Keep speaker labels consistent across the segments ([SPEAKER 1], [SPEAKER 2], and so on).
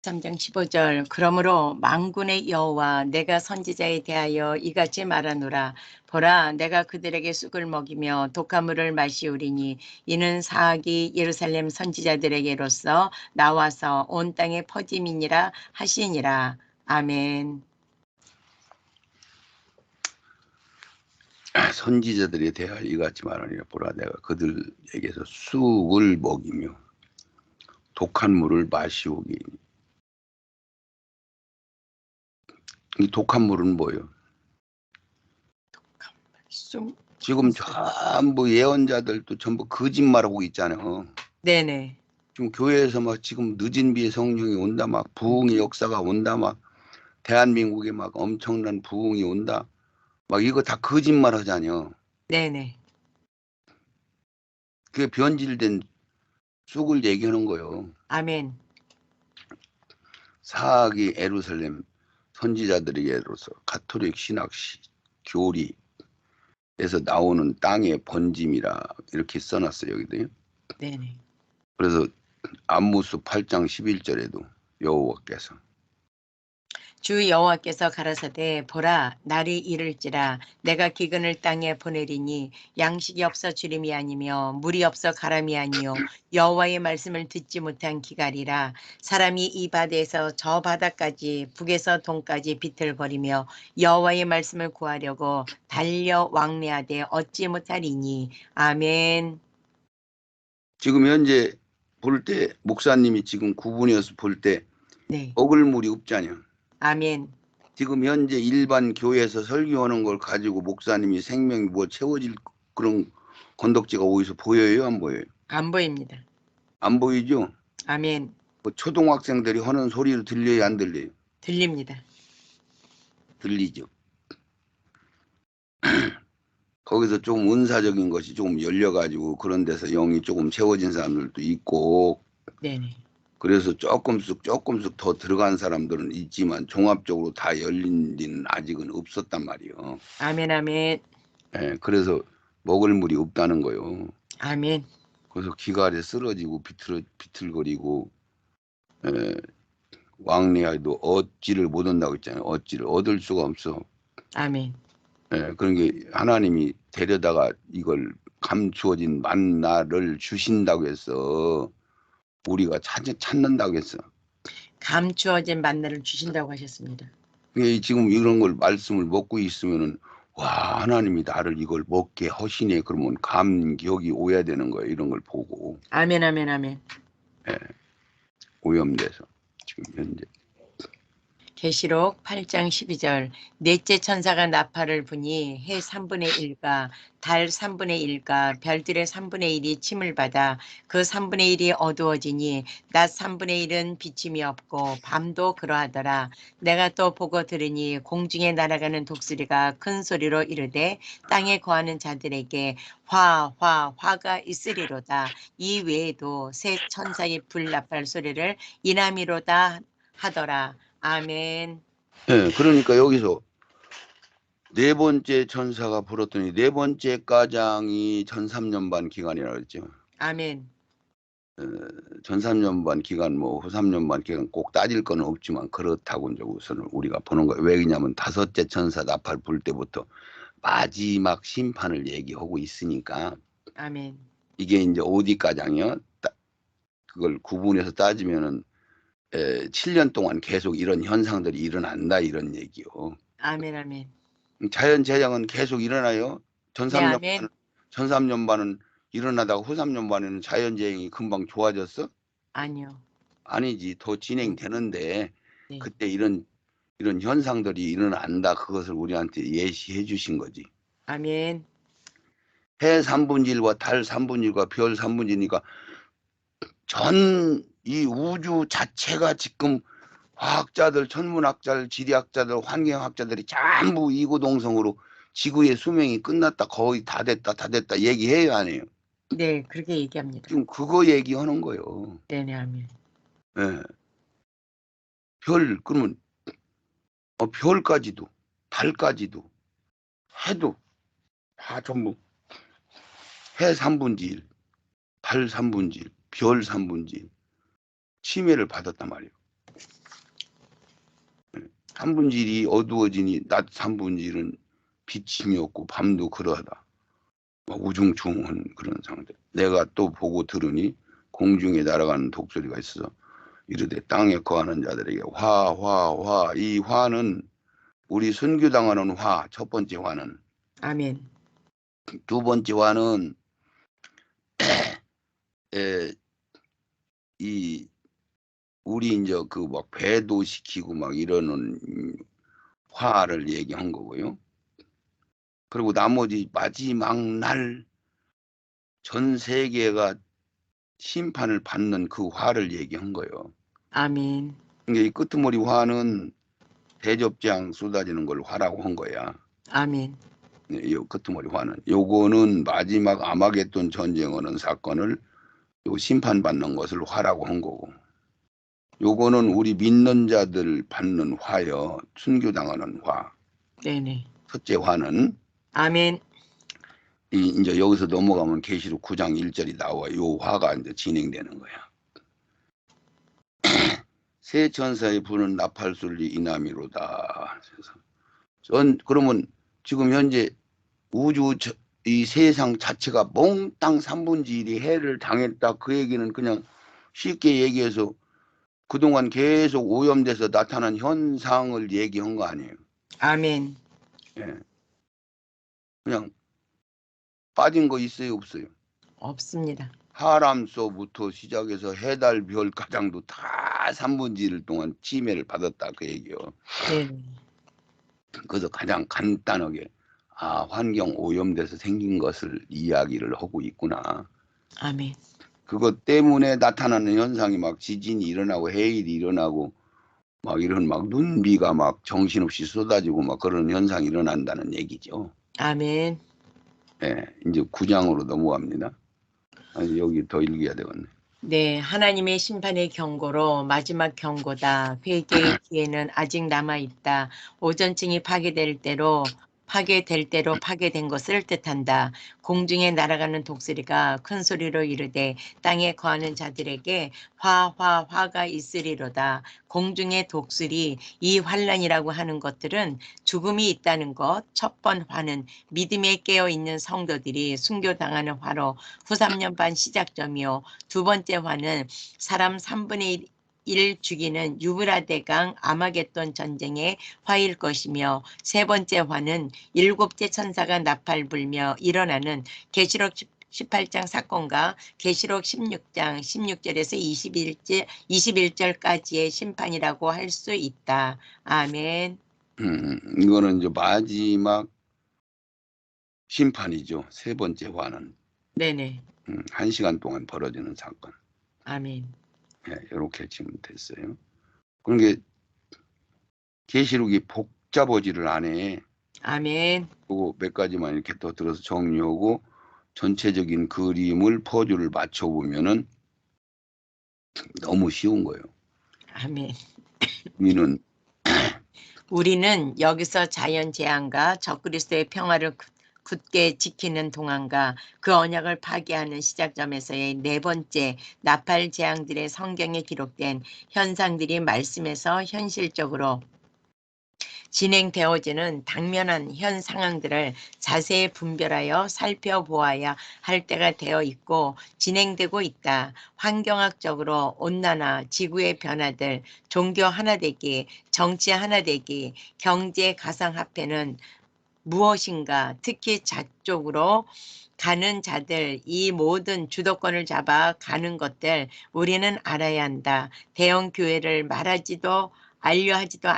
[SPEAKER 1] 3장 15절 그러므로 만군의 여호와 내가 선지자에 대하여 이같이 말하노라. 보라, 내가 그들에게 쑥을 먹이며 독한 물을 마시우리니 이는 사악이 예루살렘 선지자들에게로서 나와서 온 땅에 퍼짐이니라 하시니라. 아멘.
[SPEAKER 2] 선지자들에 대하여 이같이 말하니라. 보라, 내가 그들에게서 쑥을 먹이며 독한 물을 마시오기. 이 독한 물은 뭐예요? 지금 전부 예언자들도 전부 거짓말하고 있잖아요.
[SPEAKER 1] 네네.
[SPEAKER 2] 지금 교회에서 막 지금 늦은 비에 성령이 온다, 막 부흥의 역사가 온다, 막 대한민국에 막 엄청난 부흥이 온다, 막 이거 다 거짓말 하잖아요.
[SPEAKER 1] 네네.
[SPEAKER 2] 그게 변질된 쑥을 얘기하는 거예요.
[SPEAKER 1] 아멘.
[SPEAKER 2] 사악이 예루살렘 선지자들에게로서 가톨릭 신학 교리에서 나오는 땅의 번짐이라 이렇게 써놨어요, 여기도요.
[SPEAKER 1] 네네.
[SPEAKER 2] 그래서 암무스 8장 11절에도 여호와께서
[SPEAKER 1] 주 여호와께서 가라사대 보라, 날이 이를지라 내가 기근을 땅에 보내리니 양식이 없어 주림이 아니며 물이 없어 가람이 아니요 여호와의 말씀을 듣지 못한 기갈이라. 사람이 이 바다에서 저 바다까지 북에서 동까지 비틀거리며 여호와의 말씀을 구하려고 달려 왕래하되 얻지 못하리니. 아멘.
[SPEAKER 2] 지금 현재 볼 때 목사님이 지금 구분해서 볼 때
[SPEAKER 1] 네.
[SPEAKER 2] 먹을 물이 없잖아요.
[SPEAKER 1] 아멘.
[SPEAKER 2] 지금 현재 일반 교회에서 설교하는 걸 가지고 목사님이 생명이 뭐 채워질 그런 건덕지가 어디서 보여요? 안 보여요?
[SPEAKER 1] 안 보입니다.
[SPEAKER 2] 안 보이죠?
[SPEAKER 1] 아멘.
[SPEAKER 2] 뭐 초등학생들이 하는 소리로 들려요? 안 들려요?
[SPEAKER 1] 들립니다.
[SPEAKER 2] 들리죠. 거기서 조금 은사적인 것이 조금 열려가지고 그런 데서 영이 조금 채워진 사람들도 있고,
[SPEAKER 1] 네네.
[SPEAKER 2] 그래서 조금씩 더 들어간 사람들은 있지만 종합적으로 다 열린 데는 아직은 없었단 말이에요.
[SPEAKER 1] 아멘. 아멘.
[SPEAKER 2] 예, 그래서 먹을 물이 없다는 거예요.
[SPEAKER 1] 아멘.
[SPEAKER 2] 그래서 기갈에 쓰러지고 비틀거리고, 예, 왕래하도 얻지를 못 얻는다고 했잖아요. 얻지를 얻을 수가 없어.
[SPEAKER 1] 아멘.
[SPEAKER 2] 예, 그런 게 하나님이 데려다가 이걸 감추어진 만나를 주신다고 해서 우리가 찾는다고 했어.
[SPEAKER 1] 감추어진 만나를 주신다고 하셨습니다.
[SPEAKER 2] 이게 지금 이런 걸 말씀을 먹고 있으면은 와, 하나님이 나를 이걸 먹게 하시네. 그러면 감격이 오야 되는 거예요. 이런 걸 보고.
[SPEAKER 1] 아멘. 아멘. 아멘.
[SPEAKER 2] 예, 오염돼서 지금 현재.
[SPEAKER 1] 계시록 8장 12절 넷째 천사가 나팔을 부니 해 3분의 1과 달 3분의 1과 별들의 3분의 1이 침을 받아 그 3분의 1이 어두워지니 낮 3분의 1은 비침이 없고 밤도 그러하더라. 내가 또 보고 들으니 공중에 날아가는 독수리가 큰 소리로 이르되 땅에 거하는 자들에게 화가 있으리로다. 이 외에도 새 천사의 불나팔 소리를 이남이로다 하더라. 아멘.
[SPEAKER 2] 예, 그러니까 여기서 네 번째 천사가 불었더니 네 번째 가장이 전 3년 반 기간이라고 그랬죠.
[SPEAKER 1] 아멘.
[SPEAKER 2] 전 3년 반 기간, 뭐 후 3년 반 기간 꼭 따질 건 없지만 그렇다고 이제 우선 우리가 보는 거예요. 왜냐하면 다섯째 천사 나팔 불 때부터 마지막 심판을 얘기하고 있으니까.
[SPEAKER 1] 아멘.
[SPEAKER 2] 이게 이제 어디 가장이요? 그걸 구분해서 따지면은 7년 동안 계속 이런 현상들이 일어난다 이런 얘기요.
[SPEAKER 1] 아멘. 아멘.
[SPEAKER 2] 자연 재앙은 계속 일어나요. 전
[SPEAKER 1] 네,
[SPEAKER 2] 3년
[SPEAKER 1] 아멘.
[SPEAKER 2] 반은 전 3년 반은 일어나다가 후 3년 반에는 자연 재앙이 금방 좋아졌어?
[SPEAKER 1] 아니요.
[SPEAKER 2] 아니지. 더 진행되는데
[SPEAKER 1] 네.
[SPEAKER 2] 그때 이런 현상들이 일어난다. 그것을 우리한테 예시해 주신 거지.
[SPEAKER 1] 아멘.
[SPEAKER 2] 해 3분의 1과 달 3분의 1과 별 3분의 1이니까 전 이 우주 자체가 지금 화학자들, 천문학자들, 지리학자들, 환경학자들이 전부 이구동성으로 지구의 수명이 끝났다, 거의 다 됐다 얘기해요, 안 해요?
[SPEAKER 1] 네, 그렇게 얘기합니다.
[SPEAKER 2] 지금 그거 얘기하는 거예요.
[SPEAKER 1] 네네, 아멘.
[SPEAKER 2] 예. 그러면 별까지도, 달까지도, 해도 다 전부 해 3분의 1, 달 3분의 1, 별 3분의 1 침해를 받았단 말이에요. 3분질이 어두워지니 낮 3분질은 비침이 없고 밤도 그러하다. 우중충한 그런 상태. 내가 또 보고 들으니 공중에 날아가는 독소리가 있어서 이르되 땅에 거하는 자들에게 화, 화, 화. 이 화는 우리 순교당하는 화, 첫 번째 화는.
[SPEAKER 1] 아멘.
[SPEAKER 2] 두 번째 화는 이 우리 이제 그 막 배도시키고 막 이러는 화를 얘기한 거고요. 그리고 나머지 마지막 날 전 세계가 심판을 받는 그 화를 얘기한 거예요.
[SPEAKER 1] 아멘.
[SPEAKER 2] 그러니까 이 끄트머리 화는 대접장 쏟아지는 걸 화라고 한 거야.
[SPEAKER 1] 아멘.
[SPEAKER 2] 네, 이 끄트머리 화는. 요거는 마지막 아마겟돈 전쟁하는 사건을 요 심판받는 것을 화라고 한 거고. 요거는 우리 믿는 자들 받는 화여, 순교당하는 화.
[SPEAKER 1] 네네.
[SPEAKER 2] 첫째 화는
[SPEAKER 1] 아멘.
[SPEAKER 2] 이제 여기서 넘어가면 계시록 9장 1절이 나와. 요 화가 이제 진행되는 거야. 새 천사의 부는 나팔술리 이남이로다. 그래서 그러면 지금 현재 우주 이 세상 자체가 몽땅 3분의 1이 해를 당했다. 그 얘기는 그냥 쉽게 얘기해서 그동안 계속 오염돼서 나타난 현상을 얘기한 거 아니에요.
[SPEAKER 1] 아멘.
[SPEAKER 2] 예. 그냥 빠진 거 있어요, 없어요?
[SPEAKER 1] 없습니다.
[SPEAKER 2] 하람서부터 시작해서 해달 별 가장도 다 3분의 1 동안 침해를 받았다 그 얘기요.
[SPEAKER 1] 네네.
[SPEAKER 2] 그래서 가장 간단하게 환경 오염돼서 생긴 것을 이야기를 하고 있구나.
[SPEAKER 1] 아멘.
[SPEAKER 2] 그것 때문에 나타나는 현상이 막 지진이 일어나고 해일이 일어나고 막 이런 막 눈비가 막 정신없이 쏟아지고 막 그런 현상이 일어난다는 얘기죠.
[SPEAKER 1] 아멘.
[SPEAKER 2] 예, 이제 9장으로 넘어갑니다. 아니, 여기 더 읽어야 되겠네.
[SPEAKER 1] 네, 하나님의 심판의 경고로 마지막 경고다. 회개의 기회는 아직 남아 있다. 오존층이 파괴될 대로 파괴된 것을 뜻한다. 공중에 날아가는 독수리가 큰 소리로 이르되 땅에 거하는 자들에게 화가 있으리로다. 공중의 독수리, 이 환란이라고 하는 것들은 죽음이 있다는 것. 첫 번 화는 믿음에 깨어 있는 성도들이 순교당하는 화로 후 3년 반 시작점이요. 두 번째 화는 사람 3분의 1 죽이는 유브라데강 아마겟돈 전쟁의 화일 것이며, 세 번째 화는 일곱째 천사가 나팔 불며 일어나는 계시록 18장 사건과 계시록 16장 16절에서 21절까지의 심판이라고 할 수 있다. 아멘.
[SPEAKER 2] 이거는 이제 마지막 심판이죠. 세 번째 화는.
[SPEAKER 1] 네네.
[SPEAKER 2] 1시간 동안 벌어지는 사건.
[SPEAKER 1] 아멘.
[SPEAKER 2] 예, 이렇게 지금 됐어요. 그러니까 계시록이 복잡하지를 않아.
[SPEAKER 1] 아멘.
[SPEAKER 2] 그거 몇 가지만 이렇게 더 들어서 정리하고 전체적인 그림을 퍼즐을 맞춰보면은 너무 쉬운 거예요.
[SPEAKER 1] 아멘. 우리는 여기서 자연 재앙과 적그리스도의 평화를 굳게 지키는 동안과 그 언약을 파괴하는 시작점에서의 네 번째 나팔 재앙들의 성경에 기록된 현상들이 말씀에서 현실적으로 진행되어지는 당면한 현 상황들을 자세히 분별하여 살펴보아야 할 때가 되어 있고 진행되고 있다. 환경학적으로 온난화, 지구의 변화들, 종교 하나되기, 정치 하나되기, 경제 가상화폐는 무엇인가, 특히 좌쪽으로 가는 자들, 이 모든 주도권을 잡아 가는 것들 우리는 알아야 한다. 대형 교회를 말하지도 알려하지도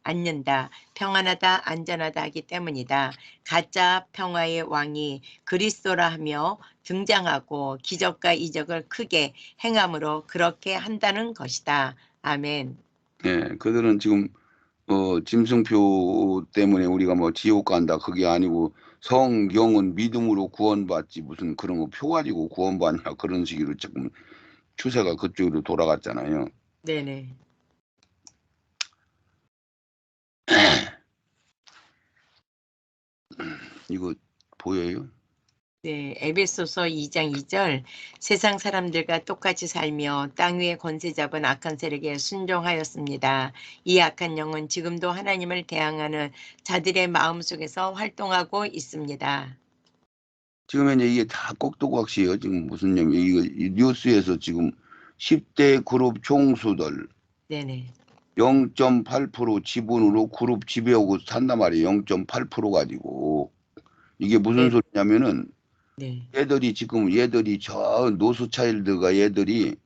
[SPEAKER 1] 않는다. 평안하다, 안전하다 하기 때문이다. 가짜 평화의 왕이 그리스도라 하며 등장하고 기적과 이적을 크게 행함으로 그렇게 한다는 것이다. 아멘.
[SPEAKER 2] 예, 그들은 지금 짐승표 때문에 우리가 뭐 지옥 간다 그게 아니고 성경은 믿음으로 구원받지 무슨 그런 거 표 가지고 구원받냐 그런 식으로 조금 추세가 그쪽으로 돌아갔잖아요.
[SPEAKER 1] 네네.
[SPEAKER 2] 이거 보여요?
[SPEAKER 1] 네, 에베소서 2장 2절 세상 사람들과 똑같이 살며 땅 위에 권세 잡은 악한 세력에 순종하였습니다. 이 악한 영은 지금도 하나님을 대항하는 자들의 마음속에서 활동하고 있습니다.
[SPEAKER 2] 지금 현재 이게 다 꼭두각시예요. 지금 무슨 냐면 이거 이 뉴스에서 지금 10대 그룹 총수들
[SPEAKER 1] 네네.
[SPEAKER 2] 0.8% 지분으로 그룹 지배하고 산단 말이에요. 0.8% 가지고. 이게 무슨
[SPEAKER 1] 네.
[SPEAKER 2] 소리냐면은
[SPEAKER 1] 네.
[SPEAKER 2] 얘들이 지금 얘들이 저 노스 차일드가 얘들이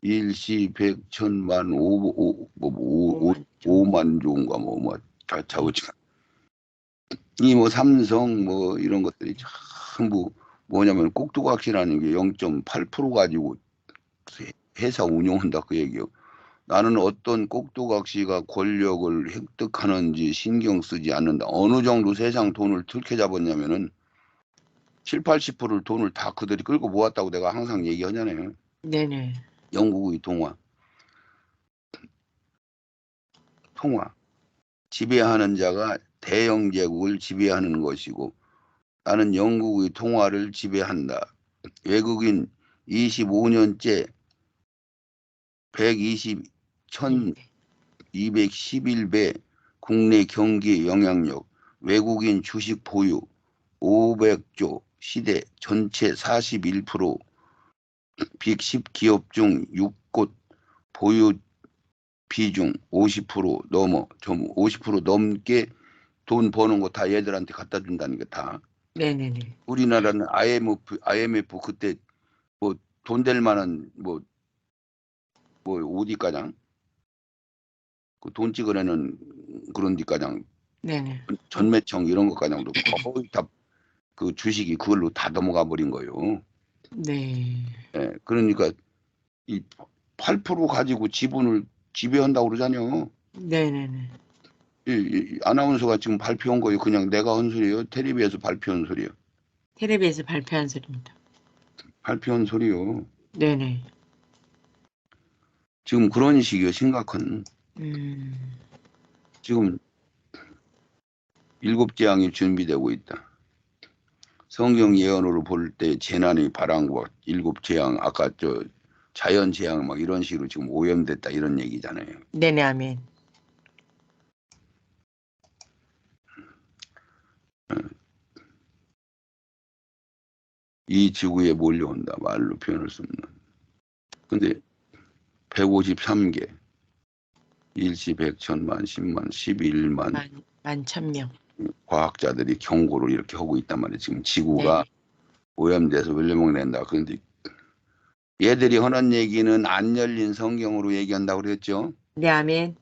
[SPEAKER 2] 일시 백천만
[SPEAKER 1] 오만 종.
[SPEAKER 2] 오만 종가 뭐
[SPEAKER 1] 네.
[SPEAKER 2] 자우지간 이 뭐 삼성 뭐 이런 것들이 전부 뭐냐면 꼭두각시라는 게 0.8% 가지고 회사 운영한다 그 얘기요. 나는 어떤 꼭두각시가 권력을 획득하는지 신경 쓰지 않는다. 어느 정도 세상 돈을 들게 잡았냐면은 7, 80%를 돈을 다 그들이 끌고 모았다고 내가 항상 얘기하잖아요.
[SPEAKER 1] 네네.
[SPEAKER 2] 영국의 통화. 지배하는 자가 대영 제국을 지배하는 것이고 나는 영국의 통화를 지배한다. 외국인 25년째 120, 1211배 국내 경기 영향력, 외국인 주식 보유 500조 시대 전체 41%, 빅10 기업 중 6곳 보유 비중 50% 넘어, 좀 50% 넘게 돈 버는 거 다 얘들한테 갖다 준다는 게 다.
[SPEAKER 1] 네네네.
[SPEAKER 2] 우리나라는 IMF 그때 뭐 돈 될 만한 뭐 어디가장 그 돈 찍어내는 그런 데가장
[SPEAKER 1] 네네.
[SPEAKER 2] 전매청 이런 것가장도 거의 다 그 주식이 그걸로 다 넘어가 버린 거예요.
[SPEAKER 1] 네.
[SPEAKER 2] 예, 그러니까 이 8% 가지고 지분을 지배한다고 그러잖아요.
[SPEAKER 1] 네네네.
[SPEAKER 2] 이 아나운서가 지금 발표한 거예요. 그냥 내가 한 소리예요. 텔레비에서 발표한 소리예요.
[SPEAKER 1] 텔레비에서 발표한 소리입니다.
[SPEAKER 2] 발표한 소리요.
[SPEAKER 1] 네네.
[SPEAKER 2] 지금 그런 식이요. 심각한.
[SPEAKER 1] 음.
[SPEAKER 2] 지금 7재앙이 준비되고 있다. 성경 예언으로 볼 때 재난의 바람과 7재앙, 아까 저 자연재앙 막 이런 식으로 지금 오염됐다 이런 얘기잖아요.
[SPEAKER 1] 네네. 아멘.
[SPEAKER 2] 이 지구에 몰려온다. 말로 표현할 수 없는. 근데 153개, 일시 100천만, 10만, 11만
[SPEAKER 1] 만천명.
[SPEAKER 2] 과학자들이 경고를 이렇게 하고 있단 말이에요. 지금 지구가
[SPEAKER 1] 네네.
[SPEAKER 2] 오염돼서 멸망 낸다. 그런데 얘들이 하는 얘기는 안 열린 성경으로 얘기한다고 그랬죠.
[SPEAKER 1] 네. 아멘.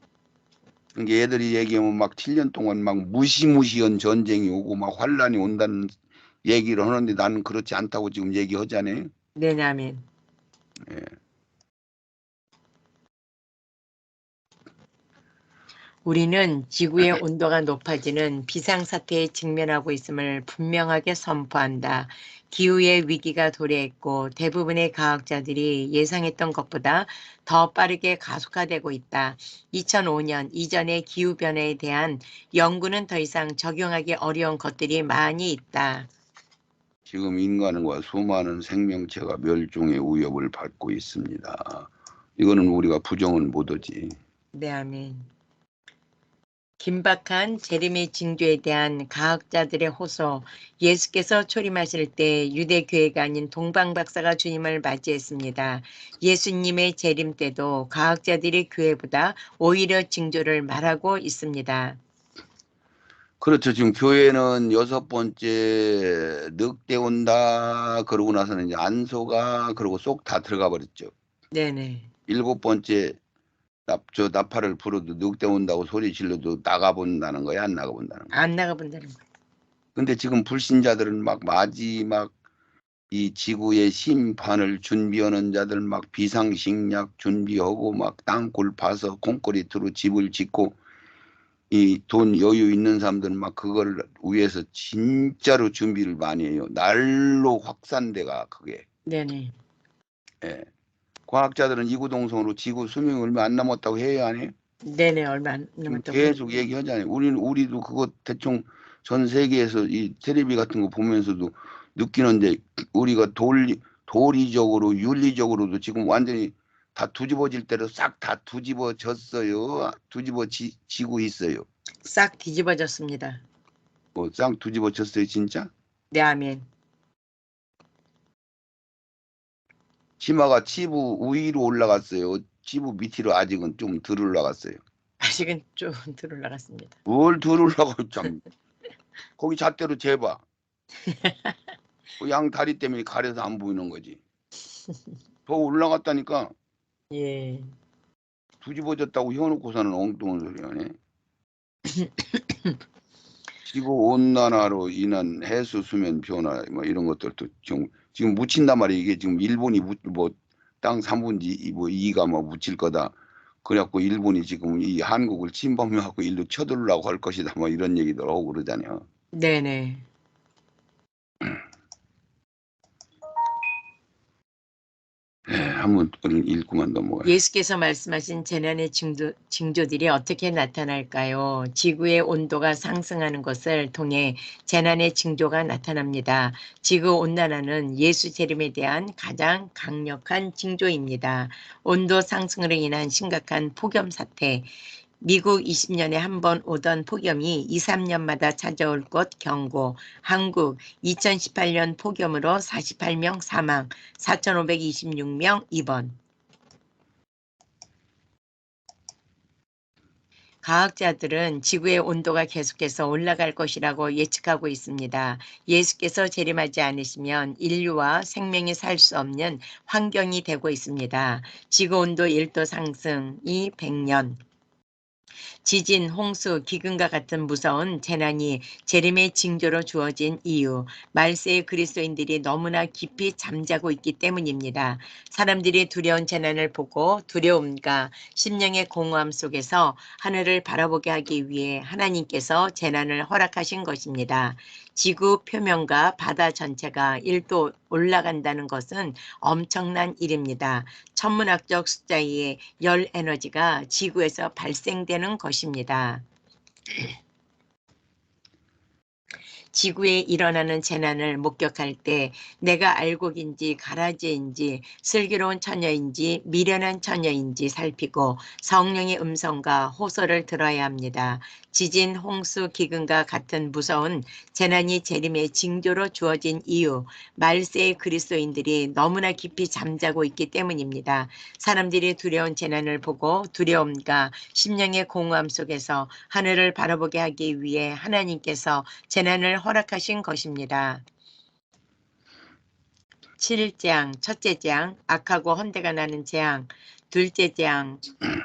[SPEAKER 2] 그러니까 얘들이 얘기하면 막 7년 동안 막 무시무시한 전쟁이 오고 막 환란이 온다는 얘기를 하는데 나는 그렇지 않다고 지금 얘기하잖아요.
[SPEAKER 1] 네네. 아멘.
[SPEAKER 2] 예.
[SPEAKER 1] 우리는 지구의 온도가 높아지는 비상사태에 직면하고 있음을 분명하게 선포한다. 기후의 위기가 도래했고 대부분의 과학자들이 예상했던 것보다 더 빠르게 가속화되고 있다. 2005년 이전의 기후변화에 대한 연구는 더 이상 적용하기 어려운 것들이 많이 있다.
[SPEAKER 2] 지금 인간과 수많은 생명체가 멸종의 위협을 받고 있습니다. 이거는 우리가 부정은 못하지.
[SPEAKER 1] 네, 아멘. 긴박한 재림의 징조에 대한 과학자들의 호소, 예수께서 초림하실 때 유대 교회가 아닌 동방 박사가 주님을 맞이했습니다. 예수님의 재림 때도 과학자들이 교회보다 오히려 징조를 말하고 있습니다.
[SPEAKER 2] 그렇죠. 지금 교회는 6번째 늑대 온다 그러고 나서는 이제 안소가 그러고 쏙 다 들어가 버렸죠.
[SPEAKER 1] 네네.
[SPEAKER 2] 7번째 나팔을 불어도 늑대 온다고 소리 질러도 나가본다는 거야, 안 나가본다는 거야.
[SPEAKER 1] 안 나가본다는 거예요.
[SPEAKER 2] 근데 지금 불신자들은 막 마지막 이 지구의 심판을 준비하는 자들 막 비상식량 준비하고 막 땅굴 파서 콘크리트로 집을 짓고 이 돈 여유 있는 사람들은 막 그걸 위해서 진짜로 준비를 많이 해요. 날로 확산돼가 그게.
[SPEAKER 1] 네네.
[SPEAKER 2] 예. 과학자들은 이구동성으로 지구 수명이 얼마 안 남았다고 해야 하네.
[SPEAKER 1] 네네. 얼마 안
[SPEAKER 2] 지금
[SPEAKER 1] 남았다고 해요.
[SPEAKER 2] 계속 얘기하잖아요. 우리도 그거 대충 전 세계에서 이 테레비 같은 거 보면서도 느끼는데 우리가 도리적으로 윤리적으로도 지금 완전히 다 뒤집어질 대로 싹 다 뒤집어졌어요. 뒤집어지고 있어요.
[SPEAKER 1] 싹 뒤집어졌습니다.
[SPEAKER 2] 싹 뒤집어졌어요 진짜?
[SPEAKER 1] 네, 아멘.
[SPEAKER 2] 치마가 치부 위로 올라갔어요. 치부 밑으로 아직은 좀 덜 올라갔어요.
[SPEAKER 1] 아직은 좀 덜 올라갔습니다.
[SPEAKER 2] 뭘 덜 올라가 참. 거기 잣대로 재봐. 양 다리 때문에 가려서 안 보이는 거지. 더 올라갔다니까.
[SPEAKER 1] 예.
[SPEAKER 2] 뒤집어졌다고 혀놓고서는 엉뚱한 소리 하네. 지구 온난화로 인한 해수 수면 변화 뭐 이런 것들도 지금 묻힌단 말이에요. 이게 지금 일본이 뭐 땅 3분지 뭐 2가 뭐 묻힐 거다. 그래갖고 일본이 지금 이 한국을 침범해갖고 일로 쳐들으려고 할 것이다. 뭐 이런 얘기들 하고 그러잖아요.
[SPEAKER 1] 네네.
[SPEAKER 2] 네, 한번 읽고만 넘어가요.
[SPEAKER 1] 예수께서 말씀하신 재난의 징조들이 어떻게 나타날까요? 지구의 온도가 상승하는 것을 통해 재난의 징조가 나타납니다. 지구온난화는 예수 재림에 대한 가장 강력한 징조입니다. 온도 상승으로 인한 심각한 폭염 사태, 미국 20년에 한 번 오던 폭염이 2, 3년마다 찾아올 것 경고, 한국 2018년 폭염으로 48명 사망, 4,526명 입원. 과학자들은 지구의 온도가 계속해서 올라갈 것이라고 예측하고 있습니다. 예수께서 재림하지 않으시면 인류와 생명이 살 수 없는 환경이 되고 있습니다. 지구 온도 1도 상승이 100년. 지진, 홍수, 기근과 같은 무서운 재난이 재림의 징조로 주어진 이유, 말세의 그리스도인들이 너무나 깊이 잠자고 있기 때문입니다. 사람들이 두려운 재난을 보고 두려움과 심령의 공허함 속에서 하늘을 바라보게 하기 위해 하나님께서 재난을 허락하신 것입니다. 지구 표면과 바다 전체가 1도 올라간다는 것은 엄청난 일입니다. 천문학적 숫자의 열 에너지가 지구에서 발생되는 것입니다. 지구에 일어나는 재난을 목격할 때 내가 알곡인지 가라지인지 슬기로운 처녀인지 미련한 처녀인지 살피고 성령의 음성과 호소를 들어야 합니다. 지진, 홍수, 기근과 같은 무서운 재난이 재림의 징조로 주어진 이유, 말세의 그리스도인들이 너무나 깊이 잠자고 있기 때문입니다. 사람들이 두려운 재난을 보고 두려움과 심령의 공허함 속에서 하늘을 바라보게 하기 위해 하나님께서 재난을 허락하신 것입니다. 7장, 첫째 장, 악하고 헌대가 나는 재앙. 둘째 장,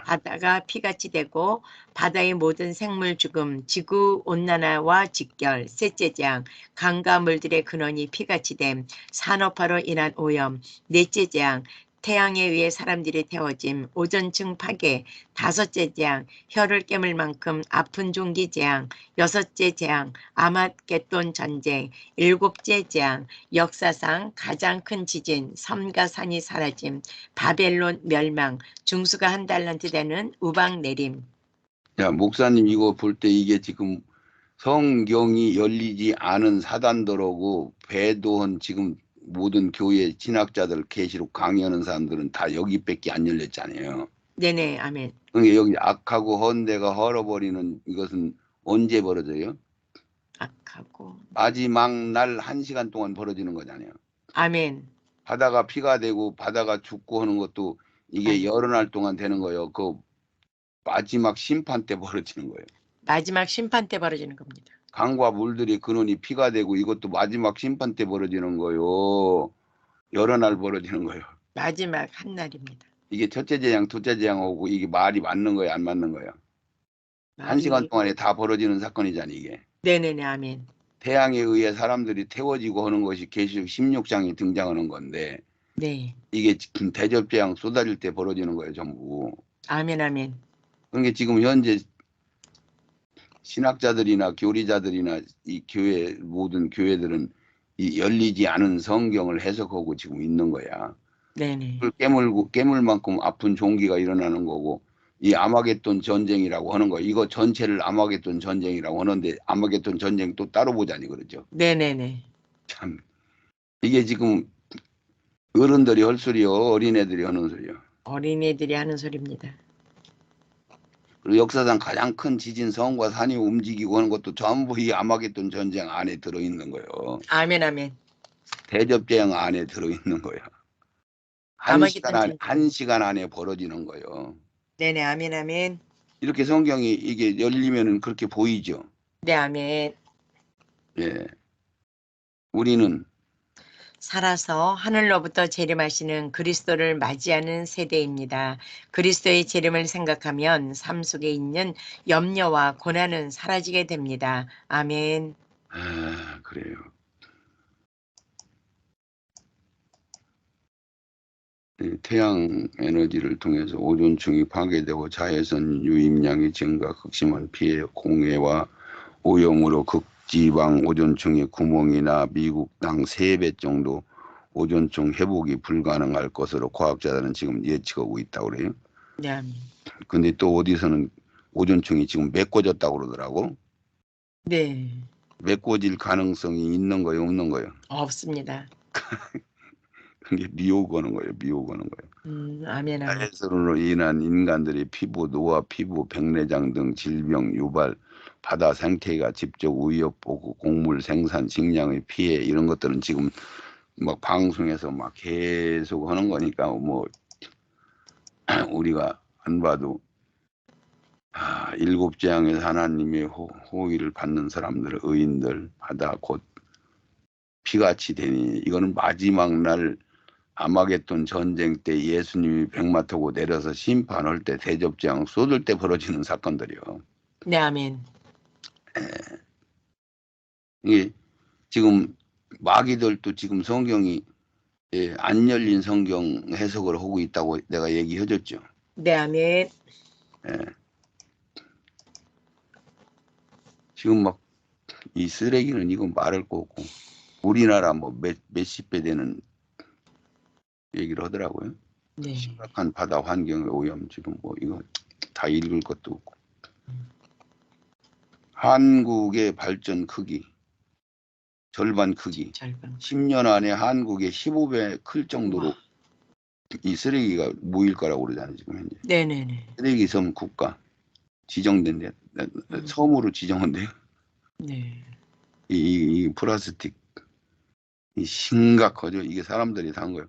[SPEAKER 1] 바다가 피같이 되고 바다의 모든 생물 죽음, 지구 온난화와 직결. 셋째 장, 강과 물들의 근원이 피같이 됨, 산업화로 인한 오염. 넷째 장, 태양에 의해 사람들이 태워짐, 오존층 파괴. 다섯째 재앙, 혀를 깨물 만큼 아픈 종기 재앙. 여섯째 재앙, 아마겟돈 전쟁. 일곱째 재앙, 역사상 가장 큰 지진, 섬과 산이 사라짐, 바벨론 멸망, 중수가 한 달란트 되는 우박 내림.
[SPEAKER 2] 야, 목사님 이거 볼 때 이게 지금 성경이 열리지 않은 사단들하고 배도한 지금 모든 교회 진학자들 계시록 강의하는 사람들은 다 여기밖에 안 열렸잖아요.
[SPEAKER 1] 네네, 아멘.
[SPEAKER 2] 그러니까 여기 악하고 헌대가 헐어버리는 이것은 언제 벌어져요?
[SPEAKER 1] 악하고
[SPEAKER 2] 마지막 날 1시간 동안 벌어지는 거잖아요.
[SPEAKER 1] 아멘.
[SPEAKER 2] 바다가 피가 되고 바다가 죽고 하는 것도 이게 여러 날 동안 되는 거예요. 그 마지막 심판 때 벌어지는 거예요.
[SPEAKER 1] 마지막 심판 때 벌어지는 겁니다.
[SPEAKER 2] 강과 물들이 근원이 피가 되고 이것도 마지막 심판 때 벌어지는 거요. 여러 날 벌어지는 거예요.
[SPEAKER 1] 마지막 한 날입니다.
[SPEAKER 2] 이게 첫째 재앙, 둘째 재앙하고 이게 말이 맞는 거예요, 안 맞는 거예요? 1시간 동안에 다 벌어지는 사건이잖아요, 이게.
[SPEAKER 1] 네네네, 아멘.
[SPEAKER 2] 태양에 의해 사람들이 태워지고 하는 것이 계시록 16장에 등장하는 건데
[SPEAKER 1] 네,
[SPEAKER 2] 이게 지금 대접재앙 쏟아질 때 벌어지는 거예요, 전부.
[SPEAKER 1] 아멘, 아멘.
[SPEAKER 2] 그러니까 지금 현재 신학자들이나 교리자들이나 이 교회 모든 교회들은 이 열리지 않은 성경을 해석하고 지금 있는 거야.
[SPEAKER 1] 네네.
[SPEAKER 2] 깨물 만큼 아픈 종기가 일어나는 거고 이 아마겟돈 전쟁이라고 하는 거 이거 전체를 아마겟돈 전쟁이라고 하는데 아마겟돈 전쟁 또 따로 보자니 그러죠.
[SPEAKER 1] 네네네.
[SPEAKER 2] 참 이게 지금 어른들이 할 소리요, 어린애들이 하는 소리요.
[SPEAKER 1] 어린애들이 하는 소리입니다.
[SPEAKER 2] 그리고 역사상 가장 큰 지진, 성과 산이 움직이고 하는 것도 전부 이 아마겟돈 전쟁 안에 들어있는 거예요.
[SPEAKER 1] 아멘, 아멘.
[SPEAKER 2] 대접재앙 안에 들어있는 거예요.
[SPEAKER 1] 아마겟돈 전쟁.
[SPEAKER 2] 한 시간 안에 벌어지는 거예요.
[SPEAKER 1] 네네, 아멘, 아멘.
[SPEAKER 2] 이렇게 성경이 이게 열리면은 그렇게 보이죠.
[SPEAKER 1] 네, 아멘.
[SPEAKER 2] 예. 우리는
[SPEAKER 1] 살아서 하늘로부터 재림하시는 그리스도를 맞이하는 세대입니다. 그리스도의 재림을 생각하면 삶 속에 있는 염려와 고난은 사라지게 됩니다. 아멘.
[SPEAKER 2] 그래요. 태양 에너지를 통해서 오존층이 파괴되고 자외선 유입량이 증가, 극심한 피해, 공해와 오염으로 극지방 오존층의 구멍이나 미국 땅 3배 정도 오존층 회복이 불가능할 것으로 과학자들은 지금 예측하고 있다고 그래요.
[SPEAKER 1] 네, 아멘.
[SPEAKER 2] 근데 또 어디서는 오존층이 지금 메꿔졌다고 그러더라고.
[SPEAKER 1] 네,
[SPEAKER 2] 메꿔질 가능성이 있는 거예요, 없는 거예요?
[SPEAKER 1] 없습니다.
[SPEAKER 2] 그게 미혹하는 거예요, 미혹하는 거예요.
[SPEAKER 1] 아멘, 아멘.
[SPEAKER 2] 자외선으로 인한 인간들의 피부 노화, 피부 백내장 등 질병 유발, 바다 생태계가 직접 위협 보고 곡물 생산, 식량의 피해 이런 것들은 지금 막 방송에서 막 계속 하는 거니까 뭐 우리가 안 봐도 일곱 재앙에서 하나님의 호의를 받는 사람들, 의인들, 바다 곧 피같이 되니 이거는 마지막 날 아마겟돈 전쟁 때 예수님이 백마 타고 내려서 심판할 때 대접재앙 쏟을 때 벌어지는 사건들이요.
[SPEAKER 1] 네, 아멘.
[SPEAKER 2] 이게 지금 마귀들도 지금 성경이 안 열린 성경 해석을 하고 있다고 내가 얘기해줬죠.
[SPEAKER 1] 네, 아멘.
[SPEAKER 2] 지금 막 이 쓰레기는 이거 말할 거 없고 우리나라 뭐 몇십 배 되는 얘기를 하더라고요.
[SPEAKER 1] 네.
[SPEAKER 2] 심각한 바다 환경의 오염 지금 뭐 이거 다 읽을 것도 없고. 한국의 발전 크기 절반 크기
[SPEAKER 1] 절반.
[SPEAKER 2] 10년 안에 한국의 15배 클 정도로
[SPEAKER 1] 우와.
[SPEAKER 2] 이 쓰레기가 모일 거라고 그러잖아요 지금 현재.
[SPEAKER 1] 네네네.
[SPEAKER 2] 쓰레기 섬 국가 지정된 데 섬으로 지정한데요.
[SPEAKER 1] 네.
[SPEAKER 2] 이 플라스틱 이 심각하죠. 이게 사람들이 다 한 거예요.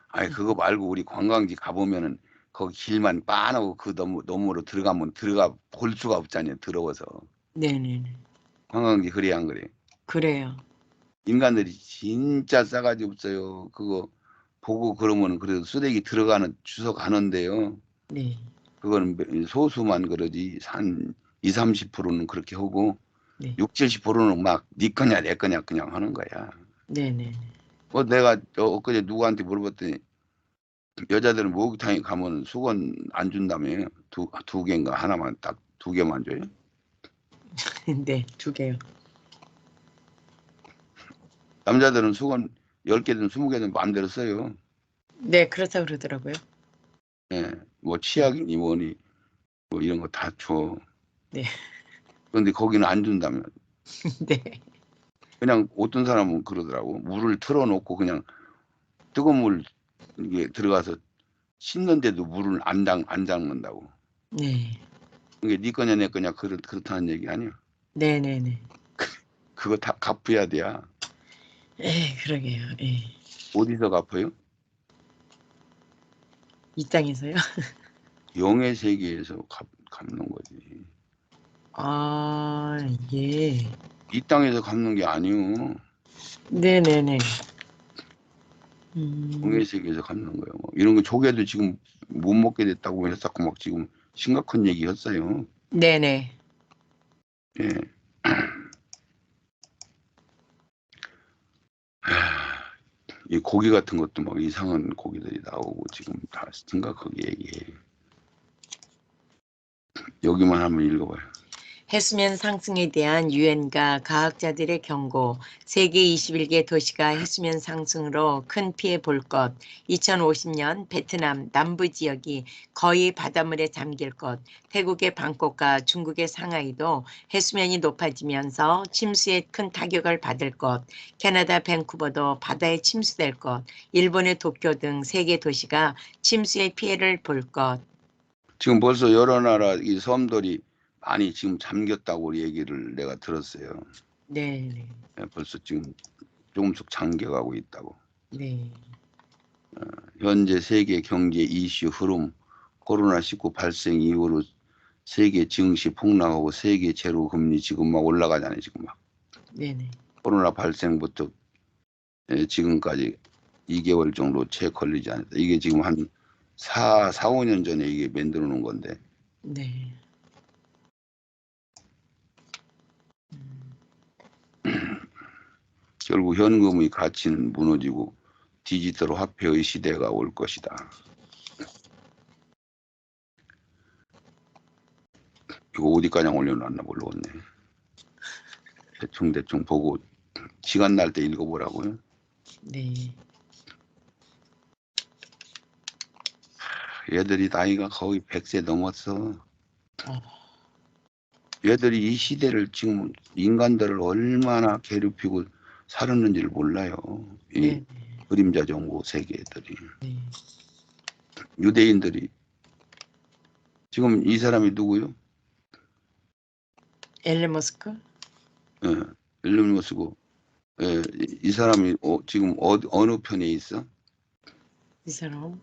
[SPEAKER 2] 아니 그거 말고 우리 관광지 가보면은 거기 길만 빠놓고 그 너머로 들어가면 들어가 볼 수가 없잖아요. 더러워서.
[SPEAKER 1] 네네네.
[SPEAKER 2] 관광지 그래 안 그래?
[SPEAKER 1] 그래요.
[SPEAKER 2] 인간들이 진짜 싸가지 없어요. 그거 보고 그러면은 그래도 쓰레기 들어가는 주워 가는데요.
[SPEAKER 1] 네.
[SPEAKER 2] 그거는 소수만 그러지 한 20, 30%는 그렇게 하고
[SPEAKER 1] 네.
[SPEAKER 2] 60, 70%는 막 네 거냐 내 거냐 그냥 하는 거야.
[SPEAKER 1] 네네.
[SPEAKER 2] 뭐 내가 엊그제 누구한테 물어봤더니 여자들은 목욕탕에 가면 수건 안 준다며. 두 개인가 하나만 딱 2개만 줘요.
[SPEAKER 1] 네, 2개요.
[SPEAKER 2] 남자들은 수건 10개든 20개든 마음대로 써요.
[SPEAKER 1] 네, 그렇다고 그러더라고요.
[SPEAKER 2] 예, 뭐 치약이니 뭐니 뭐 이런 거 다 줘.
[SPEAKER 1] 네.
[SPEAKER 2] 그런데 거기는 안 준다며.
[SPEAKER 1] 네.
[SPEAKER 2] 그냥 어떤 사람은 그러더라고. 물을 틀어놓고 그냥 뜨거운 물 이게 들어가서 씻는데도 물을 안 담는다고.
[SPEAKER 1] 네.
[SPEAKER 2] 이게 네 거냐 내 거냐 그렇다는 얘기 아니야.
[SPEAKER 1] 네네네.
[SPEAKER 2] 그거 다 갚아야 돼야.
[SPEAKER 1] 그러게요. 예.
[SPEAKER 2] 어디서 갚아요?
[SPEAKER 1] 이 땅에서요?
[SPEAKER 2] 영의 세계에서 갚는 거지.
[SPEAKER 1] 아, 예.
[SPEAKER 2] 이 땅에서 갚는 게 아니요.
[SPEAKER 1] 네네네.
[SPEAKER 2] 영의 세계에서 갚는 거예요. 뭐 이런 거 조개도 지금 못 먹게 됐다고 해서 막 지금 심각한 얘기 했어요.
[SPEAKER 1] 네네.
[SPEAKER 2] 예. 이 고기 같은 것도 막 이상한 고기들이 나오고 지금 다 심각하게 얘기해. 여기만 한번 읽어봐요.
[SPEAKER 1] 해수면 상승에 대한 유엔과 과학자들의 경고, 세계 21개 도시가 해수면 상승으로 큰 피해 볼 것, 2050년 베트남 남부 지역이 거의 바닷물에 잠길 것, 태국의 방콕과 중국의 상하이도 해수면이 높아지면서 침수에 큰 타격을 받을 것, 캐나다 밴쿠버도 바다에 침수될 것, 일본의 도쿄 등 세계 도시가 침수의 피해를 볼 것.
[SPEAKER 2] 지금 벌써 여러 나라 이 섬들이 많이 지금 잠겼다고 얘기를 내가 들었어요.
[SPEAKER 1] 네,
[SPEAKER 2] 예, 벌써 지금 조금씩 잠겨가고 있다고.
[SPEAKER 1] 네,
[SPEAKER 2] 현재 세계 경제 이슈 흐름, 코로나19 발생 이후로 세계 증시 폭락하고 세계 제로 금리 지금 막 올라가잖아요. 지금 막
[SPEAKER 1] 네, 네.
[SPEAKER 2] 코로나 발생부터 지금까지 2개월 정도 채 걸리지 않았다. 이게 지금 한 5년 전에 이게 만들어 놓은 건데
[SPEAKER 1] 네.
[SPEAKER 2] 결국 현금의 가치는 무너지고 디지털 화폐의 시대가 올 것이다. 이거 어디까지 올려놨나 모르겠네. 대충 보고 시간 날 때 읽어보라고요.
[SPEAKER 1] 네.
[SPEAKER 2] 얘들이 나이가 거의 100세 넘었어.
[SPEAKER 1] 어,
[SPEAKER 2] 얘들이 이 시대를 지금 인간들을 얼마나 괴롭히고 살았는지를 몰라요. 이
[SPEAKER 1] 네,
[SPEAKER 2] 그림자 정보 세계들이.
[SPEAKER 1] 네.
[SPEAKER 2] 유대인들이 지금 이 사람이 누구요?
[SPEAKER 1] 앨런 머스크?
[SPEAKER 2] 예, 일론 머스고. 예, 이 사람이 지금 어느 편에 있어?
[SPEAKER 1] 이 사람?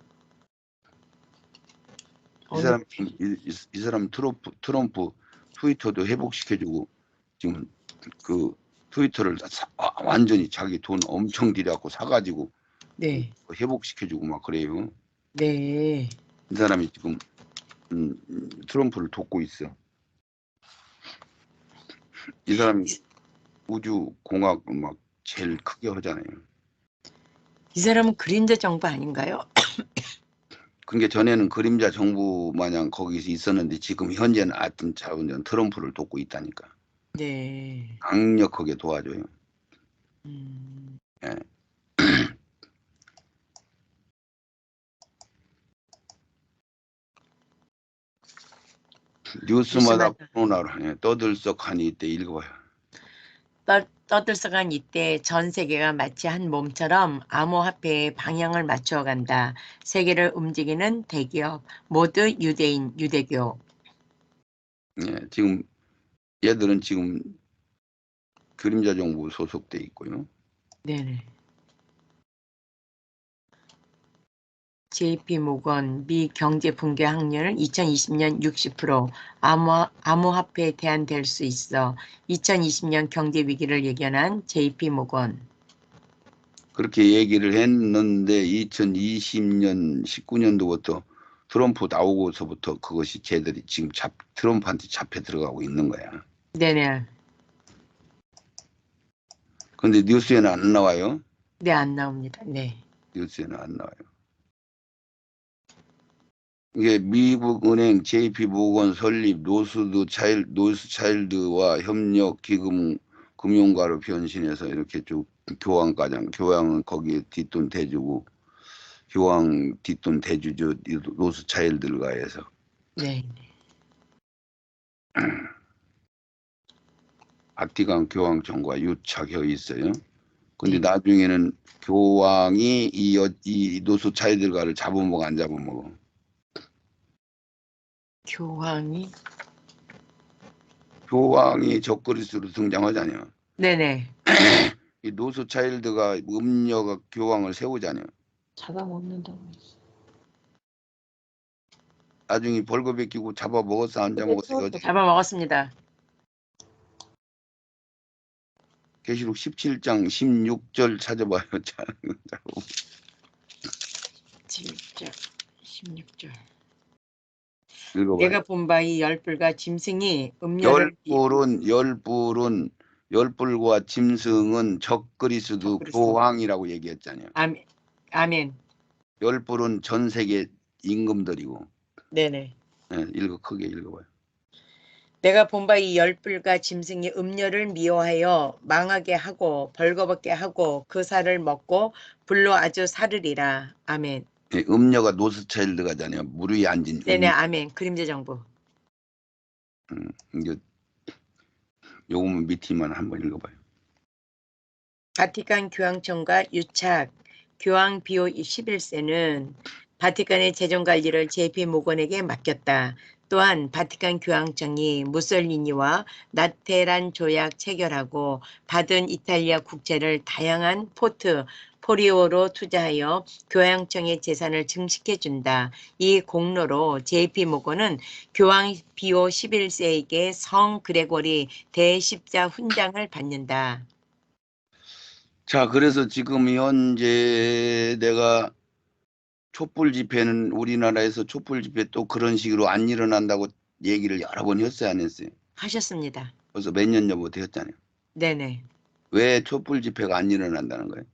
[SPEAKER 2] 이
[SPEAKER 1] 어느,
[SPEAKER 2] 사람 지금 이 사람 트럼프 트위터도 회복시켜주고 지금 그 트위터를 완전히 자기 돈 엄청 들여갖고 사가지고
[SPEAKER 1] 네,
[SPEAKER 2] 회복시켜주고 막 그래요.
[SPEAKER 1] 네.
[SPEAKER 2] 이 사람이 지금 트럼프를 돕고 있어. 이 사람이 우주 공학을 막 제일 크게 하잖아요.
[SPEAKER 1] 이 사람은 그림자 정부 아닌가요?
[SPEAKER 2] 그러니까 전에는 그림자 정부 마냥 거기서 있었는데 지금 현재는 하여튼 자원전 트럼프를 돕고 있다니까.
[SPEAKER 1] 네.
[SPEAKER 2] 강력하게 도와줘요.
[SPEAKER 1] 음,
[SPEAKER 2] 예. 뉴스마다
[SPEAKER 1] 뉴스마다
[SPEAKER 2] 코로나로 떠들썩하니 이때 읽어봐요.
[SPEAKER 1] 떠들썩한 이때 전 세계가 마치 한 몸처럼 암호화폐에 방향을 맞추어 간다. 세계를 움직이는 대기업, 모두 유대인, 유대교.
[SPEAKER 2] 예, 지금 얘들은 지금 그림자 정부 소속돼 있고요.
[SPEAKER 1] 네네. JP 모건 미 경제 붕괴 확률 2020년 60%, 암호화폐에 대한될 수 있어 2020년 경제 위기를 예견한 JP 모건.
[SPEAKER 2] 그렇게 얘기를 했는데 2020년 19년도부터 트럼프 나오고서부터 그것이 쟤들이 지금 트럼프한테 잡혀 들어가고 있는 거야.
[SPEAKER 1] 네네.
[SPEAKER 2] 근데 뉴스에는 안 나와요.
[SPEAKER 1] 네, 안 나옵니다. 네.
[SPEAKER 2] 뉴스에는 안 나와요. 이게 미국 은행 JP 모건 설립 노스차일드와 협력 기금 금융가로 변신해서 이렇게 쭉 교황은 거기에 뒷돈 대주고 교황 뒷돈 대주죠. 노스차일드가 해서
[SPEAKER 1] 네.
[SPEAKER 2] 바티칸 교황 정과 유착해 있어요. 근데
[SPEAKER 1] 네.
[SPEAKER 2] 나중에는 교황이 이 노스차일드가를 잡아먹어 안 잡아먹어. 교황이 적그리스도로 등장하잖아요.
[SPEAKER 1] 네네.
[SPEAKER 2] 이 노스차일드가 음녀가 교황을 세우잖아요.
[SPEAKER 1] 잡아먹는다고.
[SPEAKER 2] 나중에 벌거벗 끼고 잡아먹었어 안 잡아먹었어 여자.
[SPEAKER 1] 잡아먹었습니다.
[SPEAKER 2] 계시록 17장 16절 찾아봐요.
[SPEAKER 1] 7절, 16절.
[SPEAKER 2] 읽어봐요.
[SPEAKER 1] 내가 본 바이 열불과 짐승이 음료를
[SPEAKER 2] 열불과 짐승은 적그리스도
[SPEAKER 1] 적그리스도.
[SPEAKER 2] 교황이라고 얘기했잖아요.
[SPEAKER 1] 아멘. 아멘.
[SPEAKER 2] 열불은 전 세계 임금들이고.
[SPEAKER 1] 네네.
[SPEAKER 2] 크게 읽어봐요.
[SPEAKER 1] 내가 본 바 이 열불과 짐승이 음녀를 미워하여 망하게 하고 벌거벗게 하고 그 살을 먹고 불로 아주 사르리라. 아멘.
[SPEAKER 2] 예, 음녀가 노스차일드가잖아요. 물 위에 앉은
[SPEAKER 1] 네네, 아멘. 그림자 정부.
[SPEAKER 2] 이게 요거만 밑에만 한번 읽어봐요.
[SPEAKER 1] 바티칸 교황청과 유착 교황 비오 11세는 바티칸의 재정 관리를 JP 모건에게 맡겼다. 또한 바티칸 교황청이 무솔리니와 나테란 조약 체결하고 받은 이탈리아 국채를 다양한 포트포리오로 투자하여 교황청의 재산을 증식해준다. 이 공로로 JP 모건은 교황 비오 11세에게 성 그레고리 대십자 훈장을 받는다.
[SPEAKER 2] 자, 그래서 지금 현재 내가 촛불 집회는 우리나라에서 촛불 집회 또 그런 식으로 안 일어난다고 얘기를 여러 번 했어요, 안 했어요?
[SPEAKER 1] 하셨습니다.
[SPEAKER 2] 벌써 몇 년 전부터 했잖아요.
[SPEAKER 1] 네네.
[SPEAKER 2] 왜 촛불 집회가 안 일어난다는 거예요?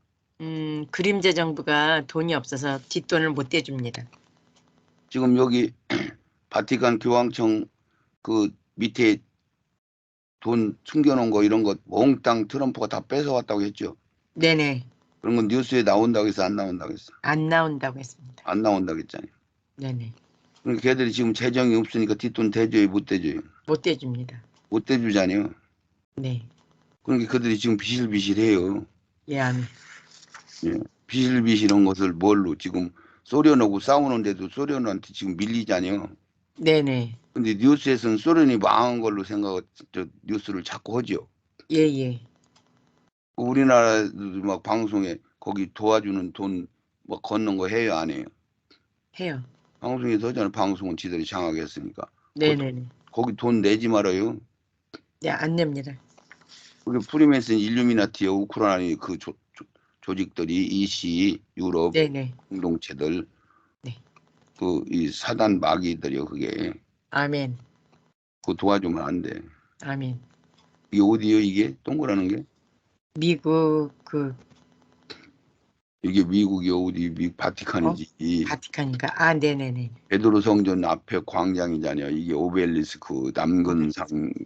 [SPEAKER 1] 그림자 정부가 돈이 없어서 뒷돈을 못 대줍니다.
[SPEAKER 2] 지금 여기 바티칸 교황청 그 밑에 돈 숨겨놓은 거 이런 거 몽땅 트럼프가 다 뺏어왔다고 했죠.
[SPEAKER 1] 네네.
[SPEAKER 2] 그런 건 뉴스에 나온다고 해서 안 나온다고 했어.
[SPEAKER 1] 안 나온다고 했습니다.
[SPEAKER 2] 안 나온다고 했잖아요.
[SPEAKER 1] 네네.
[SPEAKER 2] 그러니까 걔들이 지금 재정이 없으니까 뒷돈 대줘요, 못 대줘요?
[SPEAKER 1] 못 대줍니다.
[SPEAKER 2] 못 대주잖아요.
[SPEAKER 1] 네.
[SPEAKER 2] 그러니까 그들이 지금 비실비실해요.
[SPEAKER 1] 예, 아멘.
[SPEAKER 2] 예. 비실비실한 것을 뭘로 지금 소련하고 싸우는데도 소련한테 지금 밀리잖아요.
[SPEAKER 1] 네네.
[SPEAKER 2] 근데 뉴스에서는 소련이 망한 걸로 뉴스를 자꾸 하죠.
[SPEAKER 1] 예예.
[SPEAKER 2] 우리나라도 막 방송에 거기 도와주는 돈 막 걷는 거 해요, 안 해요?
[SPEAKER 1] 해요.
[SPEAKER 2] 방송에서 하잖아요. 방송은 지들이 장하게 했으니까.
[SPEAKER 1] 네네네.
[SPEAKER 2] 거기 돈 내지 말아요.
[SPEAKER 1] 네, 안 냅니다.
[SPEAKER 2] 그게 프리메이슨 일루미나티요. 우크라이나 그 조직들이 EC 유럽
[SPEAKER 1] 네네.
[SPEAKER 2] 공동체들
[SPEAKER 1] 네.
[SPEAKER 2] 그 이 사단 마귀들이요. 그게
[SPEAKER 1] 아멘.
[SPEAKER 2] 그거 도와주면 안 돼.
[SPEAKER 1] 아멘.
[SPEAKER 2] 이게 어디요? 이게 동그라는 게?
[SPEAKER 1] 미국
[SPEAKER 2] 이게 미국이 어디? 미국 바티칸이지.
[SPEAKER 1] 바티칸인가? 아, 네네네.
[SPEAKER 2] 베드로 성전 앞에 광장이잖아요. 이게 오벨리스크 남근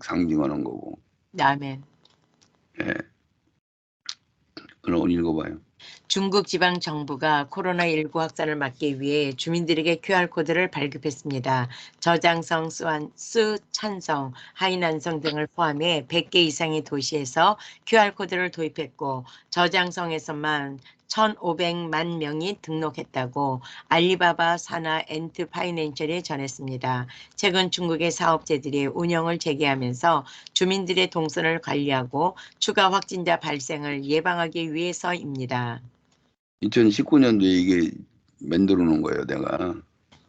[SPEAKER 2] 상징하는 거고.
[SPEAKER 1] 아멘.
[SPEAKER 2] 예. 그럼 읽어봐요.
[SPEAKER 1] 중국 지방 정부가 코로나19 확산을 막기 위해 주민들에게 QR코드를 발급했습니다. 저장성, 수찬성, 하이난성 등을 포함해 100개 이상의 도시에서 QR코드를 도입했고 저장성에서만 1,500만 명이 등록했다고 알리바바 산하 엔트 파이낸셜이 전했습니다. 최근 중국의 사업체들이 운영을 재개하면서 주민들의 동선을 관리하고 추가 확진자 발생을 예방하기 위해서입니다.
[SPEAKER 2] 2019년도에 이게 만들어 놓은 거예요, 내가.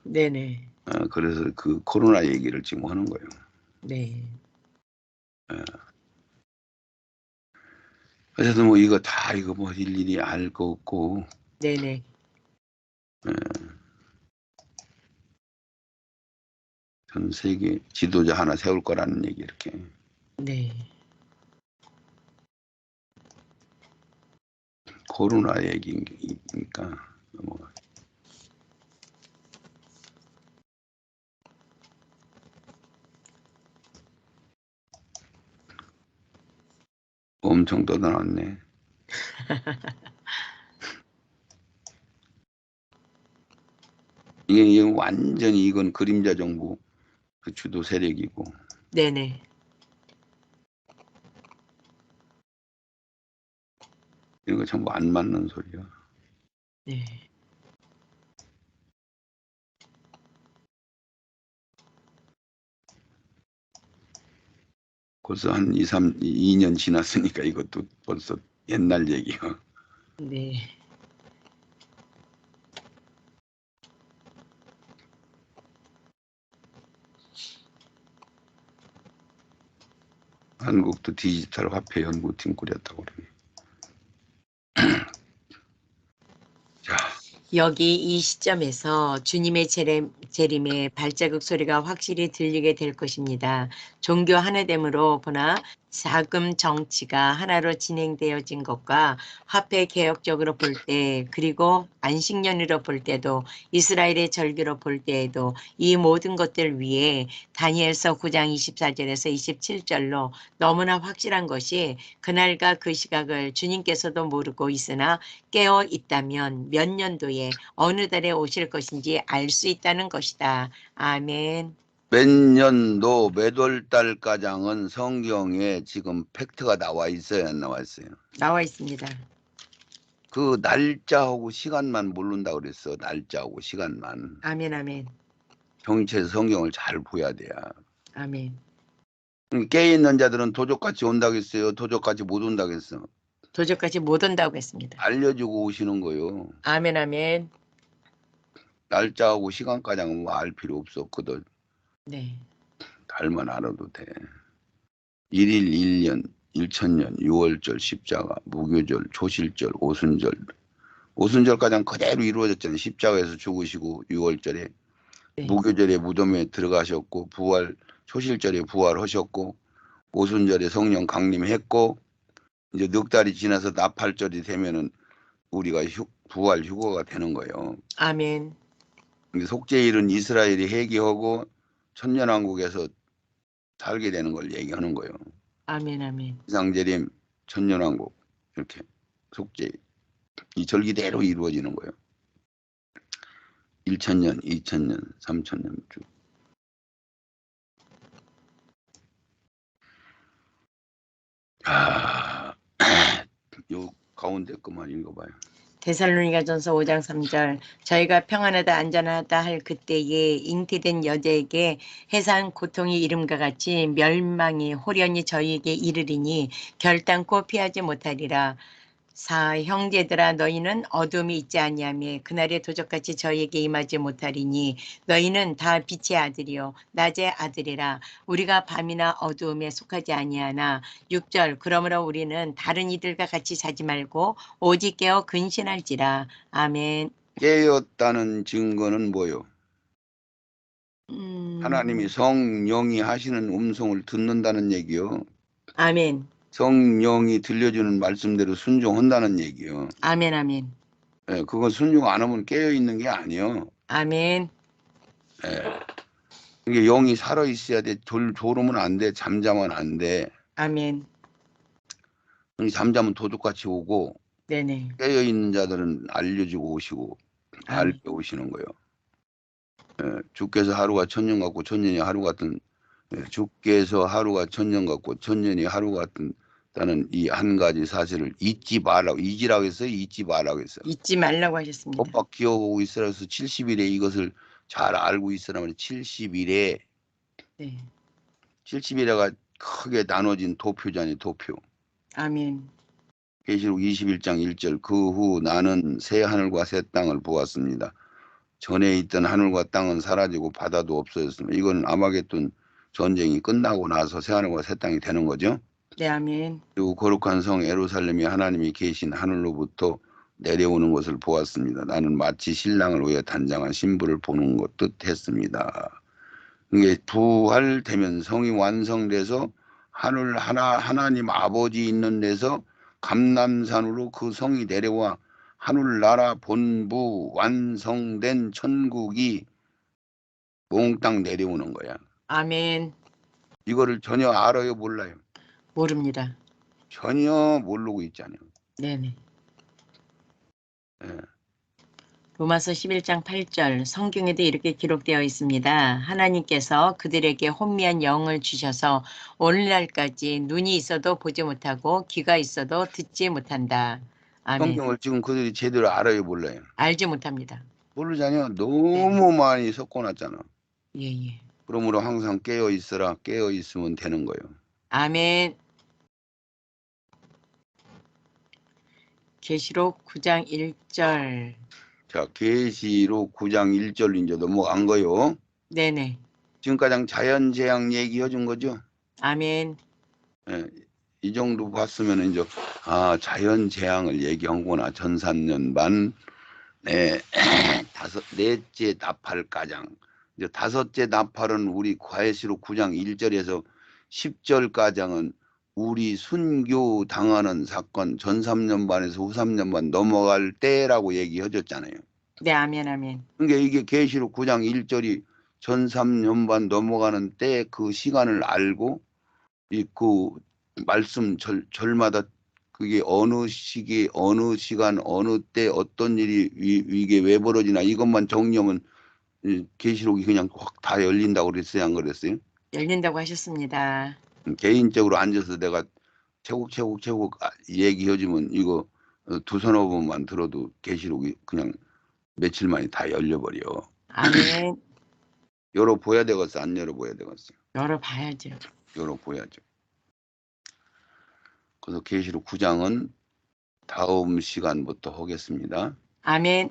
[SPEAKER 1] 네네.
[SPEAKER 2] 그래서 그 코로나 얘기를 지금 하는 거예요.
[SPEAKER 1] 네.
[SPEAKER 2] 그래서 뭐 이거 다 이거 뭐 일일이 알 거 없고.
[SPEAKER 1] 네네.
[SPEAKER 2] 전 세계 지도자 하나 세울 거라는 얘기 이렇게.
[SPEAKER 1] 네.
[SPEAKER 2] 코로나 얘기니까 뭐 엄청 떠나왔네. 이게 완전히 이건 그림자 정부 그 주도 세력이고.
[SPEAKER 1] 네네.
[SPEAKER 2] 이거 전부 안 맞는 소리야.
[SPEAKER 1] 네.
[SPEAKER 2] 벌써 한 2년 지났으니까 이것도 벌써 옛날 얘기야.
[SPEAKER 1] 네.
[SPEAKER 2] 한국도 디지털 화폐 연구팀 꾸렸다고 그러네. 자,
[SPEAKER 1] 여기 이 시점에서 주님의 재림의 발자국 소리가 확실히 들리게 될 것입니다. 종교 하나됨으로 보나 자금 정치가 하나로 진행되어진 것과 화폐 개혁적으로 볼 때, 그리고 안식년으로 볼 때도, 이스라엘의 절기로 볼 때에도 이 모든 것들 위에 다니엘서 9장 24절에서 27절로 너무나 확실한 것이 그날과 그 시각을 주님께서도 모르고 있으나 깨어 있다면 몇 년도에 어느 달에 오실 것인지 알 수 있다는 것이다. 아멘.
[SPEAKER 2] 몇 년도 몇 월 달가량은 성경에 지금 팩트가 나와 있어요, 안 나와 있어요?
[SPEAKER 1] 나와 있습니다.
[SPEAKER 2] 그 날짜하고 시간만 모른다 그랬어. 날짜하고 시간만.
[SPEAKER 1] 아멘, 아멘,
[SPEAKER 2] 정체에서 성경을 잘 보야 돼요.
[SPEAKER 1] 아멘.
[SPEAKER 2] 깨 있는 자들은 도적같이 온다겠어요? 도적같이 못 온다겠어?
[SPEAKER 1] 도저까지 못 온다고 했습니다.
[SPEAKER 2] 알려주고 오시는 거요.
[SPEAKER 1] 아멘, 아멘.
[SPEAKER 2] 날짜하고 시간가량은 뭐 알 필요 없어. 그도
[SPEAKER 1] 네,
[SPEAKER 2] 달만 알아도 돼. 1일 1년 1천년 6월절 십자가 무교절 초실절 오순절 오순절까지는 그대로 이루어졌잖아요. 십자가에서 죽으시고 6월절에
[SPEAKER 1] 네,
[SPEAKER 2] 무교절에 무덤에 들어가셨고 부활 초실절에 부활하셨고 오순절에 성령 강림했고 이제 넉 달이 지나서 나팔절이 되면은 우리가 부활 휴거가 되는 거예요.
[SPEAKER 1] 아멘,
[SPEAKER 2] 속죄일은 이스라엘이 회개하고 천년왕국에서 살게 되는 걸 얘기하는 거예요.
[SPEAKER 1] 아멘, 아멘.
[SPEAKER 2] 이상재림 천년왕국 이렇게 속죄 이 절기대로 이루어지는 거예요. 1천년, 2천년, 3천년 쭉. 요 가운데 것만 읽어봐요.
[SPEAKER 1] 데살로니가전서 5장 3절 저희가 평안하다 안전하다 할 그때에 잉태된 여자에게 해산 고통이 이름과 같이 멸망이 홀연히 저희에게 이르리니 결단코 피하지 못하리라. 4. 형제들아 너희는 어둠이 있지 아니하며 그날의 도적같이 저희에게 임하지 못하리니 너희는 다 빛의 아들이요 낮의 아들이라. 우리가 밤이나 어두움에 속하지 아니하나 6절 그러므로 우리는 다른 이들과 같이 자지 말고 오직 깨어 근신할지라. 아멘.
[SPEAKER 2] 깨었다는 증거는 뭐요? 하나님이
[SPEAKER 1] 음,
[SPEAKER 2] 성령이 하시는 음성을 듣는다는 얘기요.
[SPEAKER 1] 아멘.
[SPEAKER 2] 성령이 들려주는 말씀대로 순종한다는 얘기요.
[SPEAKER 1] 아멘. 아멘.
[SPEAKER 2] 예, 그건 순종 안 하면 깨어 있는 게 아니요.
[SPEAKER 1] 아멘.
[SPEAKER 2] 예. 이게 영이 살아 있어야 돼. 졸으면 안 돼. 잠자면 안 돼.
[SPEAKER 1] 아멘.
[SPEAKER 2] 잠자면 도둑같이 오고
[SPEAKER 1] 네네.
[SPEAKER 2] 깨어 있는 자들은 알려주고 오시고
[SPEAKER 1] 아멘.
[SPEAKER 2] 알게 오시는 거예요. 예, 주께서 하루가 천년 같고 천년이 하루 같은 주께서 하루가 천년 같고 천년이 하루 같다는 이 한 가지 사실을 잊지 말라고 잊으라고 했어요. 잊지 말라고 했어요.
[SPEAKER 1] 잊지 말라고 하셨습니다.
[SPEAKER 2] 오빠 기억하고 있으라 해서 70일에 이것을 잘 알고 있으라면 70일에
[SPEAKER 1] 네.
[SPEAKER 2] 70일에가 크게 나눠진 도표잖아요. 도표.
[SPEAKER 1] 아멘.
[SPEAKER 2] 계시록 21장 1절 그 후 나는 새 하늘과 새 땅을 보았습니다. 전에 있던 하늘과 땅은 사라지고 바다도 없어졌습니다. 이건 아마겟돈 전쟁이 끝나고 나서 새 하늘과 새 땅이 되는 거죠.
[SPEAKER 1] 네, 아멘.
[SPEAKER 2] 그리고 거룩한 성 예루살렘이 하나님이 계신 하늘로부터 내려오는 것을 보았습니다. 나는 마치 신랑을 위해 단장한 신부를 보는 것 뜻했습니다. 이게 부활되면 성이 완성돼서 하나님 아버지 있는 데서 감람산으로 그 성이 내려와 하늘나라 본부 완성된 천국이 몽땅 내려오는 거야.
[SPEAKER 1] 아멘.
[SPEAKER 2] 이거를 전혀 알아요, 몰라요?
[SPEAKER 1] 모릅니다.
[SPEAKER 2] 전혀 모르고 있잖아요.
[SPEAKER 1] 네네.
[SPEAKER 2] 예.
[SPEAKER 1] 로마서 11장 8절 성경에도 이렇게 기록되어 있습니다. 하나님께서 그들에게 혼미한 영을 주셔서 오늘날까지 눈이 있어도 보지 못하고 귀가 있어도 듣지 못한다. 아멘.
[SPEAKER 2] 성경을 지금 그들이 제대로 알아요, 몰라요?
[SPEAKER 1] 알지 못합니다.
[SPEAKER 2] 모르잖아요.
[SPEAKER 1] 네.
[SPEAKER 2] 너무 많이 섞어놨잖아.
[SPEAKER 1] 예예.
[SPEAKER 2] 그러므로 항상 깨어 있어라. 깨어 있으면 되는 거예요.
[SPEAKER 1] 아멘. 계시록 9장 1절.
[SPEAKER 2] 자, 계시록 9장 1절 이제 넘어간 거요.
[SPEAKER 1] 네네.
[SPEAKER 2] 지금까지 자연재앙 얘기해 준 거죠.
[SPEAKER 1] 아멘.
[SPEAKER 2] 예, 이 정도 봤으면 이제 자연재앙을 얘기한구나. 전산년반 네, 넷째 나팔가장. 이제 다섯째 나팔은 우리 계시록 9장 1절에서 10절가장은 우리 순교 당하는 사건 전 3년반에서 후 3년반 넘어갈 때라고 얘기해줬잖아요.
[SPEAKER 1] 네, 아멘, 아멘.
[SPEAKER 2] 그러니까 이게 계시록 9장 1절이 전 3년반 넘어가는 때 그 시간을 알고 이 그 말씀 절마다 그게 어느 시기 어느 시간 어느 때 어떤 일이 이게 왜 벌어지나 이것만 정리하면 이 계시록이 그냥 확 다 열린다고 그랬어요, 안 그랬어요?
[SPEAKER 1] 열린다고 하셨습니다.
[SPEAKER 2] 개인적으로 앉아서 내가 체국 얘기해주면 이거 두 서너 번만 들어도 계시록이 그냥 며칠 만에 다 열려버려.
[SPEAKER 1] 아멘.
[SPEAKER 2] 열어봐야 되겠어, 안 열어봐야 되겠어?
[SPEAKER 1] 열어봐야죠.
[SPEAKER 2] 열어봐야죠. 그래서 계시록 9장은 다음 시간부터 하겠습니다.
[SPEAKER 1] 아멘.